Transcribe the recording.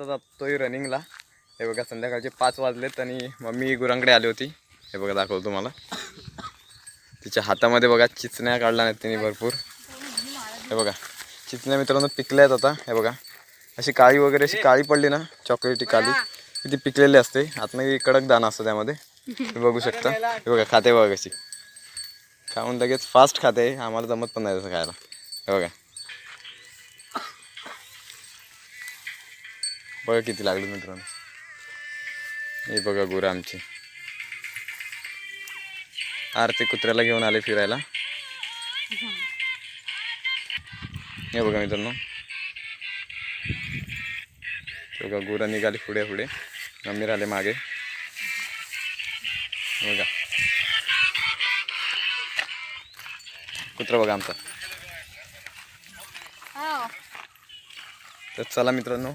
जातोय रनिंगला. हे बघा संध्याकाळचे 5 वाजलेत आणि मम्मी गुरांकडे आली होती. हे बघा दाखवतो तुम्हाला. तिच्या हातामध्ये बघा चिचण्या काढल्या नाहीत तिने भरपूर. हे बघा चिचण्या मित्रांनो पिकल्या आहेत आता. हे बघा अशी काळी वगैरे अशी काळी पडली ना चॉकलेटी काळी ती पिकलेली असते. आतमध्ये कडक दाणा असतो त्यामध्ये. तुम्ही बघू शकता. हे बघा खाते बघा कशी खाऊन लगेच फास्ट खाते. आम्हाला जमत पण नाही तसं खायला. हे बघा बघा किती लागले मित्रांनो. हे बघा गुरं आमची. आरती कुत्र्याला घेऊन आले फिरायला. हे बघा मित्रांनो बघा गुरं निघाली पुढे पुढे. मम्मी राहिले मागे. बघा कुत्रा बघा आमचा. तर चला मित्रांनो